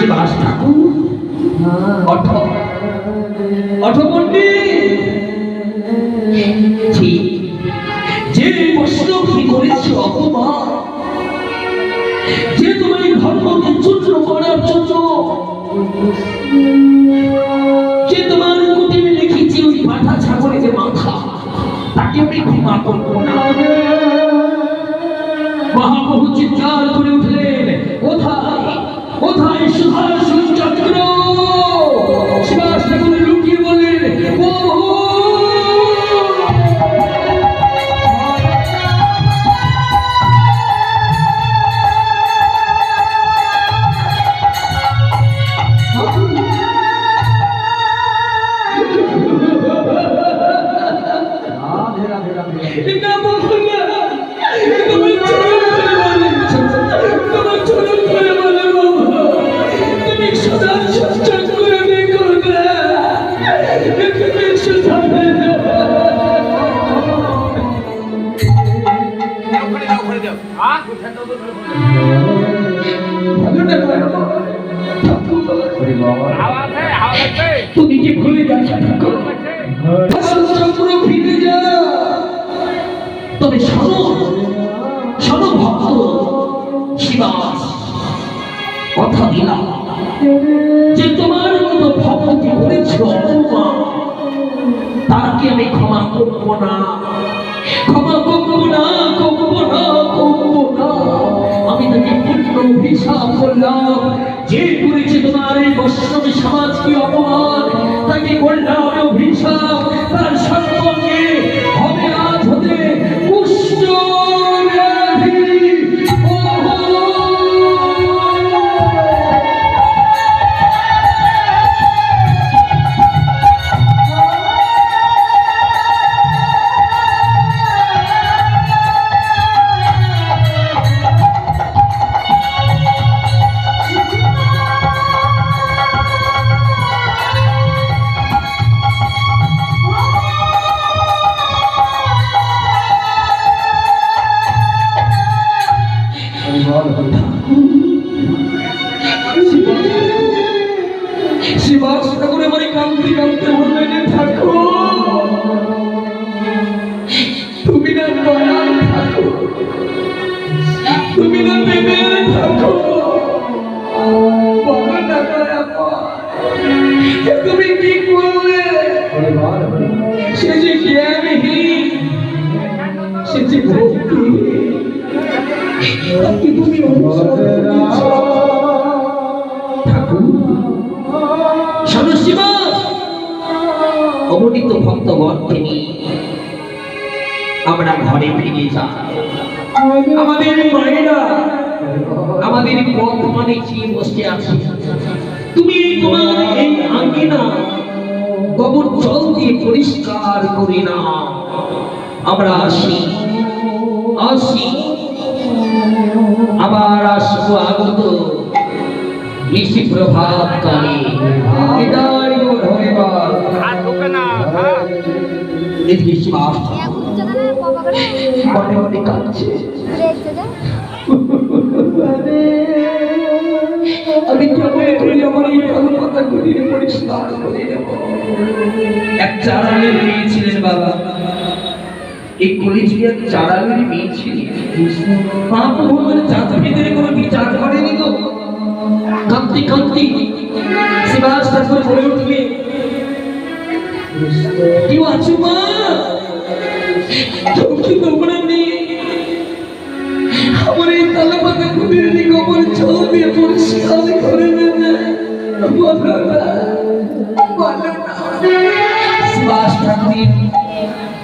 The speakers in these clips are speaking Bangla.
শিবাস ঠাকুর যে বৈষ্ণবী করেছে অপমান, যে তোমার এই ধর্মকে চূর্ণ করার জন্য যে তোমার কুটিরে লিখেছি ওই পাঠা ছাগলে যে মাথা, তাকে আমি ক্ষমা করবো না। মহাপ্রভু চিৎকার করে উঠলেন, কোথায় কোথায় সুধাসন চক্র? শিবাস ঠাকুর লুকিয়ে বললেন, তুমি কি ভুলে গেছো? ফিরে যা। তবে শোনো শোনো ভক্ত শিবাস, কথা দিলাম যে তোমার মতো ভক্তি করেছ অপমান, তাকে আমি ক্ষমা করবো না, ক্ষমা করবো না, করবো না, করবো না। আমি তাকে পূর্ণ অভিশাপ করলাম, যে করেছে তোমার এই বৈষ্ণবী সমাজকে অপমান, তাকে করলাম অভিশাপ, তার সম্পর্কে হবে আজ হতে কুষ্ঠ ব্যাধি। শিবাস ঠাকুর আমার কাঁদতে কাঁদতে বললেন, ঠাকুর তুমি না দয়াল ঠাকুর, তুমি না দেবের ঠাকুর, বাবা না দয়া পায়, তুমি কি করলে? সে যে জ্ঞানহীন, সে যে ভক্তিহীন, তাকে তুমি অনুসরণ করেছ। অগণিত ভক্তগণকে নিয়ে আমরা ঘরে ফিরে যাই। আমাদের মায়েরা আমাদের বর্তমানে কি বসে আছে, তুমি তোমার এই আঙ্গিনা গোবর জল দিয়ে পরিষ্কার করি না। আমরা আসি আসি আবার আসবো আগত নিশি প্রভাত কালে। বিদায় ধন্যবাদ। মনে মনে কাঁদছে, আমি কেমন করে আমার এই ভালো কথা গুলিয়ে পরিষ্কার করে নেব। এক চারালের মেয়ে ছিলেন বাবা, এই কলিযুগের চারালের মেয়ে ছিলেন। মহাপ্রভু মানে জাতির ভিতরে কোনো বিচার করেনি তো। কাঁদতে কাঁদতে শিবাস ঠাকুর বলে উঠবে, কেউ আছো মা? তোমরা নেই, আমার এই তালা পাতা কুটির গোবর জল দিয়ে পরিষ্কার করে নেবে। শিবাস ঠাকুরের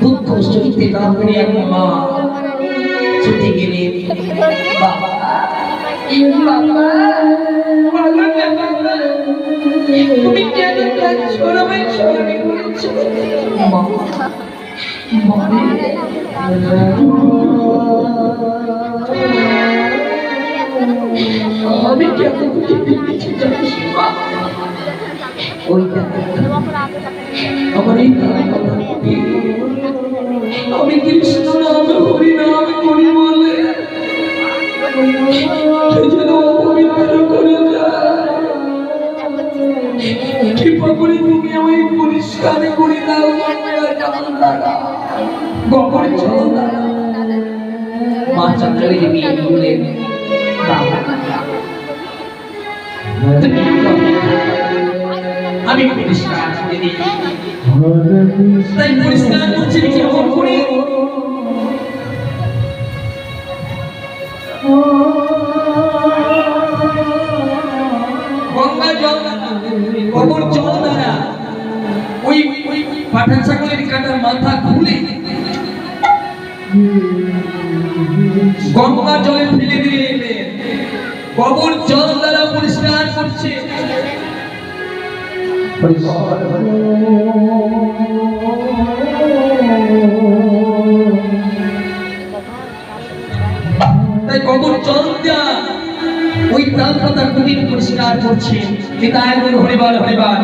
দুঃখ সইতে না পেরে এক মা ছুটে গেলেন, বাবা তুমি কেন কাঁদছো? আমায় স্মরণে করেছো আমি কেন আমার এই আমি কৃষ্ণ নাম হরি নাম করি বলে যেন অপবিত্র করে যায়। দ্বারা গোবর জল দ্বারা মা চন্দ্রগিরি মেয়ে বললেন, বাবা তুমি আমি পরিষ্কার করে দিই। তাই পরিষ্কার করছি কেমন করে? গঙ্গা জল গোবর জল দ্বারা ওই পাঠান ছাগলের কাটার মাথা খুলে গঙ্গা জলে ফেলে দিয়ে গোবর জল দ্বারা পরিষ্কার করছে। তাই গোবর জল দেওয়া ওই তাল পাতা কুটির পরিষ্কার করছে। হরিবার হরিবার।